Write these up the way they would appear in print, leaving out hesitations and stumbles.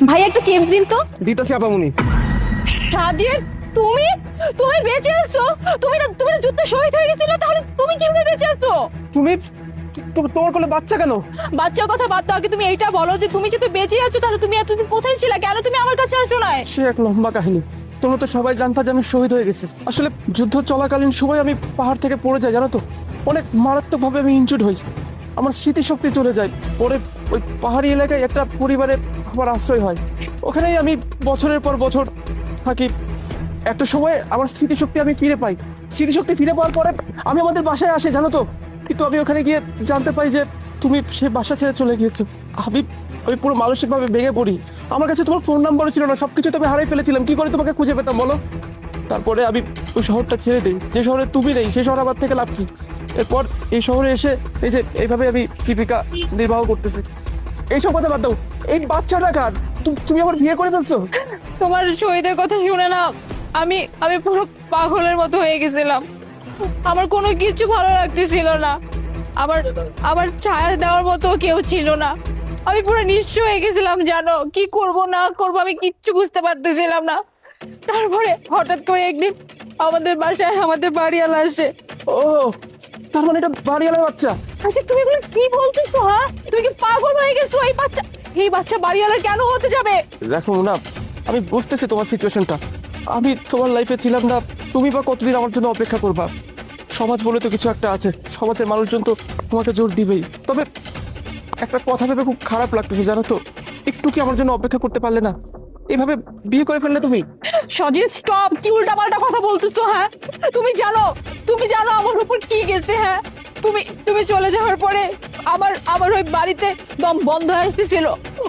ভাই একটা চিপস দিন তো। দিতেছি আপামনি। সাজিদ, তুমি তুমি বেঁচে আছো? তুমি না যুদ্ধে শহীদ হয়ে গেছিলে, তাহলে তুমি কিভাবে বেঁচে আছো? তুমি তোমার কোলে বাচ্চা কেন? বাচ্চার কথা বাদ দাও, আগে তুমি এইটা বলো যে তুমি যদি বেঁচে আছো তাহলে তুমি এতদিন কোথায় ছিলে, কেন তুমি আমার কাছে আসো নাই? সে এক লম্বা কাহিনী। তোমরা তো সবাই জানতা যে আমি শহীদ হয়ে গেছি। আসলে যুদ্ধ চলাকালীন সময় আমি পাহাড় থেকে পড়ে যাই, জানো তো। অনেক মারাত্মকভাবে আমি ইনজুর্ড হই, আমার স্মৃতিশক্তি চলে যায়। পরে ওই পাহাড়ি এলাকায় একটা পরিবারে আমার আশ্রয় হয়, ওখানেই আমি বছরের পর বছর থাকি। একটা সময় আমার স্মৃতিশক্তি আমি ফিরে পাই। স্মৃতিশক্তি ফিরে পাওয়ার পরে আমি আমাদের বাসায় আসি, জানো তো। কিন্তু আমি ওখানে গিয়ে জানতে পাই যে তুমি সে বাসা ছেড়ে চলে গিয়েছো। আমি আমি পুরো মানসিকভাবে ভেঙে পড়ি। আমার কাছে তোমার ফোন নাম্বারও ছিল না, সবকিছু তো আমি হারাই ফেলেছিলাম। কি করে তোমাকে খুঁজে পেতাম বলো? তারপরে আমি ওই শহরটা ছেড়ে দিই। যে শহরে তুমি নেই সেই শহর আমার থেকে লাভ কি? এরপর এই শহরে এসে এই যে এইভাবে আমি জীবিকা নির্বাহ করতেছি। এইসব কথা বাদ দাও, এই বাচ্চাটা কার? তুমি আমার বিয়ে করে ফেলছো? তোমার শহীদের কথা শুনে না আমি আমি পুরো পাগলের মতো হয়ে গেছিলাম। আমার কোনো কিছু ভালো লাগতেছিল না। আমার আমার ছায়া দেওয়ার মতো কেউ ছিল না। আমি পুরো নিঃস্ব হয়ে গেছিলাম, জানো। কি করব না করব আমি কিচ্ছু বুঝতে পারতেছিলাম না। তারপরে হঠাৎ করে একদিন আমাদের বাসায় আমাদের বাড়িওয়ালা আসে। ও, তার মানে এটা বাড়িওয়ালার বাচ্চা? আচ্ছা, তুমি এগুলো কি বলতেছো? হ্যাঁ, তুমি কি পাগল হয়ে গেছো? এই বাচ্চা বাড়িওয়ালার কেন হতে যাবে? দেখো না, আমি বুঝতেছি তোমার সিচুয়েশনটা। আমি তোমার লাইফে ছিলাম না, তুমি বা কতদিন আমার জন্য অপেক্ষা করবা? সমাজ বলে তো কিছু একটা আছে, সমাজের মানুষজন তো তোমাকে জোর দিবেই। তবে একটা কথা ভেবে খুব খারাপ লাগতেছে, জানো তো। একটু কি আমার জন্য অপেক্ষা করতে পারলে না? এভাবে বিয়ে করে ফেললে তুমি? সজিদ, স্টপ! কি উল্টাপাল্টা কথা বলতেছো? হ্যাঁ, তুমি জানো আমার উপর কি গেছে? হ্যাঁ, তুমি চলে যাওয়ার পরে আমার আমার ওই বাড়িতে দম বন্ধ হয়ে আসতেছিল।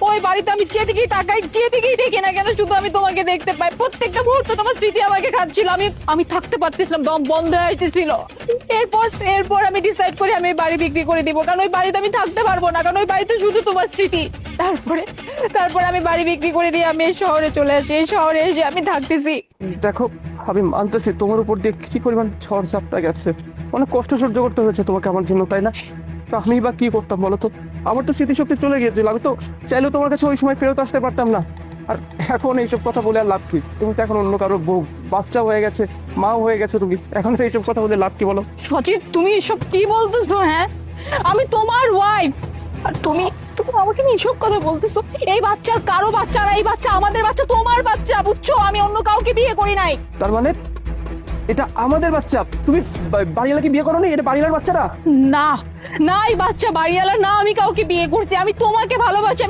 ওই বাড়িতে আমি যেদিকেই তাকাই, যেদিকেই দেখি না কেন, শুধু আমি তোমাকে দেখতে পাই। প্রত্যেকটা মুহূর্তে তোমার স্মৃতি আমাকে খাচ্ছিল। আমি থাকতে পারতেছিলাম, দম বন্ধ হয়ে আসতেছিল। এরপর আমি ডিসাইড করি আমি এই বাড়ি বিক্রি করে দিব, কারণ ওই বাড়িতে আমি থাকতে পারবো না, কারণ ওই বাড়িতে শুধু তোমার স্মৃতি। তারপরে আমি বাড়ি বিক্রি করে দিয়ে আমি এই শহরে চলে আসি। এই শহরে এসে আমি থাকতেছি। দেখো, আমি মানতেছি তোমার উপর দিয়ে কি পরিমাণ ঝড় ঝাপটা গেছে, অনেক কষ্ট সহ্য করতে হয়েছে তোমাকে আমার জন্য, তাই না? তো আমি বা কি করতাম বলো তো? আমার তো স্মৃতিশক্তি চলে গিয়েছিল, আমি তো চাইলেও তোমার কাছে ওই সময় ফেরত আসতে পারতাম না। আর এখন এইসব কথা বলে আর লাভ কি? তুমি তো এখন অন্য কারো বউ, বাচ্চা হয়ে গেছে, মাও হয়ে গেছে তুমি, এখন তো এইসব কথা বলে লাভ কি বলো? সচিব, তুমি এসব কি বলতেছো? হ্যাঁ, আমি তোমার ওয়াইফ, আর তুমি তুমি আমাকে নিয়ে এসব কথা বলতেছো? এই বাচ্চার কারো বাচ্চা না, এই বাচ্চা আমাদের বাচ্চা, তোমার বাচ্চা, বুঝছো? আমি অন্য কাউকে বিয়ে করি নাই। তার মানে এটা আমাদের বাচ্চা? তুমি বাড়িওয়ালাকে বিয়ে করো নি? এটা বাড়িওয়ালার বাচ্চারা? না না, এই বাচ্চা বাড়িওয়ালা না। আমি কাউকে বিয়ে করছি, আমি তোমাকে ভালোবাসি।